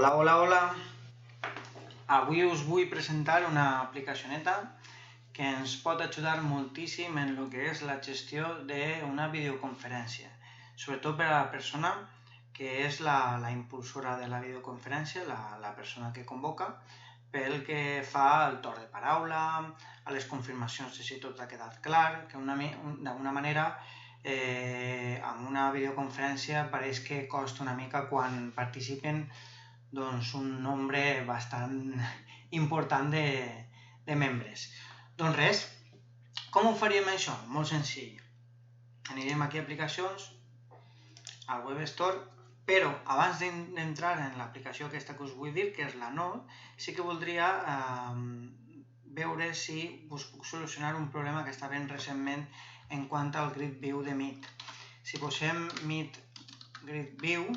Hola, hola, hola. Avui us vull presentar una aplicacioneta que ens pot ajudar moltíssim en el que és la gestió d'una videoconferència, sobretot per a la persona que és la impulsora de la videoconferència, la persona que convoca, pel que fa al torn de paraula, a les confirmacions de si tot ha quedat clar, que d'alguna manera amb una videoconferència pareix que costa una mica quan participen doncs un nombre bastant important de membres. Doncs res, com ho faríem això? Molt senzill. Anirem aquí a aplicacions, al Web Store, però abans d'entrar en l'aplicació aquesta que us vull dir, que és la Note, sí que voldria veure si us puc solucionar un problema que està ben recentment en quant al Grid View de Meet. Si posem Meet Grid View,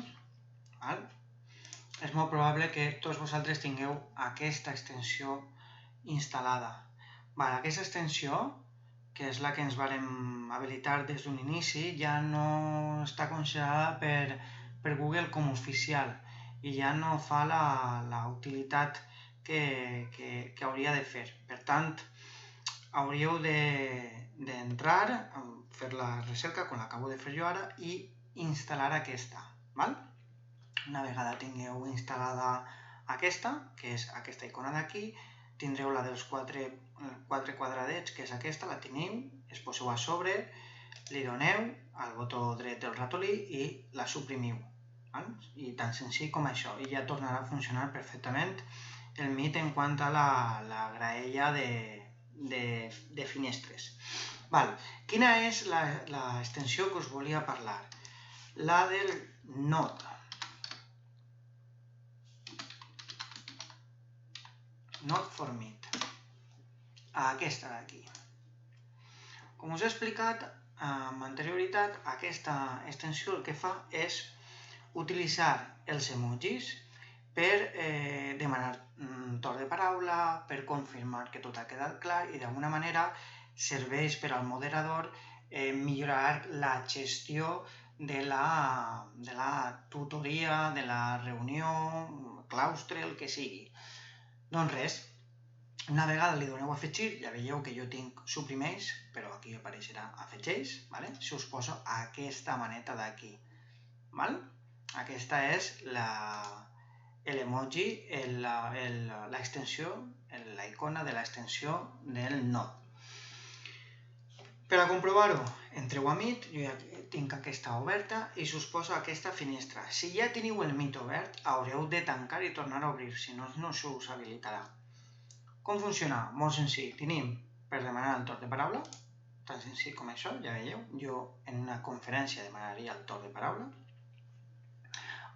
val? És molt probable que tots vosaltres tingueu aquesta extensió instal·lada. Aquesta extensió, que és la que ens vàrem habilitar des d'un inici, ja no està considerada per Google com oficial i ja no fa la utilitat que hauria de fer. Per tant, hauríeu d'entrar, fer la recerca, com l'acabo de fer jo ara, i instal·lar aquesta. Val? Una vegada tingueu instal·lada aquesta, que és aquesta icona d'aquí, tindreu la dels quatre quadradets, que és aquesta, la teniu, es poseu a sobre, li doneu al botó dret del ratolí i la suprimiu. I tan senzill com això, i ja tornarà a funcionar perfectament el Meet en quant a la graella de finestres. Quina és l'extensió que us volia parlar? La del Note. Not for Meet. Aquesta d'aquí. Com us he explicat amb anterioritat, aquesta extensió el que fa és utilitzar els emojis per demanar torn de paraula, per confirmar que tot ha quedat clar i d'alguna manera serveix per al moderador millorar la gestió de la tutoria, de la reunió, claustre, el que sigui. Doncs res, una vegada li doneu a afegir, ja veieu que jo tinc suprimeix, però aquí apareixerà afegeix, si us poso aquesta maneta d'aquí. Aquesta és l'emoji, l'extensió, la icona de l'extensió del Note. Per a comprovar-ho, entreu a Meet, jo ja tinc aquesta oberta i us poso aquesta finestra. Si ja teniu el Meet obert, haureu de tancar i tornar a obrir, si no, no s'us habilitarà. Com funciona? Molt senzill. Tenim per demanar el torn de paraula, tan senzill com això, ja veieu. Jo en una conferència demanaria el torn de paraula.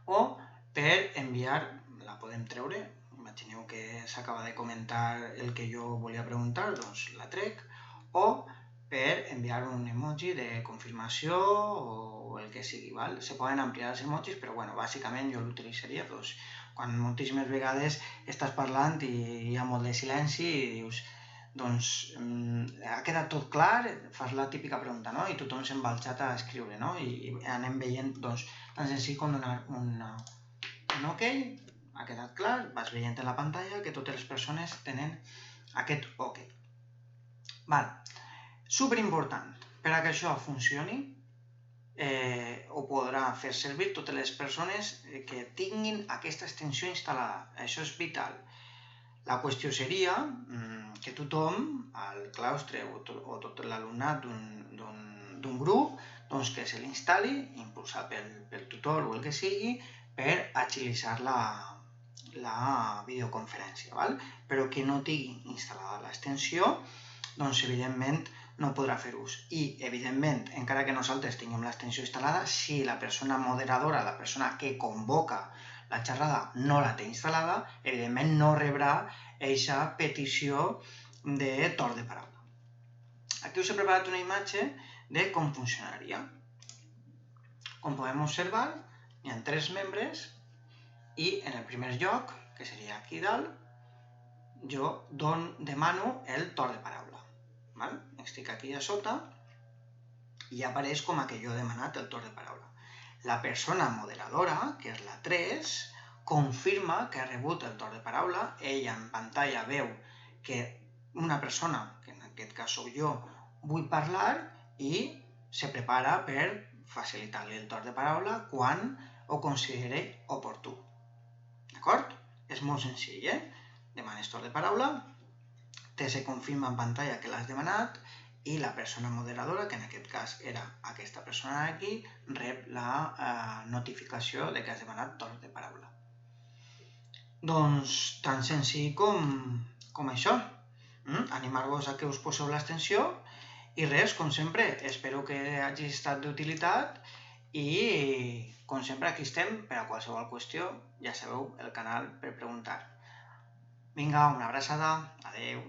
O per enviar, la podem treure, imagineu que s'acaba de comentar el que jo volia preguntar, doncs la trec, o per enviar un emoji de confirmació o el que sigui. Se poden ampliar els emojis, però bàsicament jo l'utilitzaria quan moltíssimes vegades estàs parlant i hi ha molt de silenci i dius doncs ha quedat tot clar, fas la típica pregunta, no? I tothom se'n va al xat a escriure, no? I anem veient tan senzill com donar un ok, ha quedat clar, vas veient en la pantalla que totes les persones tenen aquest ok. Superimportant, per a que això funcioni, ho podrà fer servir totes les persones que tinguin aquesta extensió instal·lada. Això és vital. La qüestió seria que tothom, al claustre o tot l'alumnat d'un grup, que se l'instal·li, impulsat pel tutor o el que sigui, per agilitzar la videoconferència. Però qui no tingui instal·lada l'extensió, doncs evidentment no podrà fer ús. I, evidentment, encara que nosaltres tinguem l'extensió instal·lada, si la persona moderadora, la persona que convoca la xerrada, no la té instal·lada, evidentment no rebrà aquesta petició de torn de paraula. Aquí us he preparat una imatge de com funcionaria. Com podem observar, hi ha 3 membres i en el primer lloc, que seria aquí dalt, jo demano el torn de paraula. Estic aquí a sota i apareix com que jo he demanat el torn de paraula. La persona moderadora, que és la 3, confirma que ha rebut el torn de paraula, ella en pantalla veu que una persona, que en aquest cas sóc jo, vull parlar i se prepara per facilitar-li el torn de paraula quan ho consideri oportú. D'acord? És molt senzill, Demanes torn de paraula, te se confirma en pantalla que l'has demanat i la persona moderadora, que en aquest cas era aquesta persona d'aquí, rep la notificació de que has demanat torn de paraula. Doncs tan senzill com això. Animar-vos a que us poseu l'extensió i res, com sempre, espero que hagi estat d'utilitat i com sempre aquí estem per a qualsevol qüestió, ja sabeu, el canal per preguntar. Vinga, una abraçada, adeu.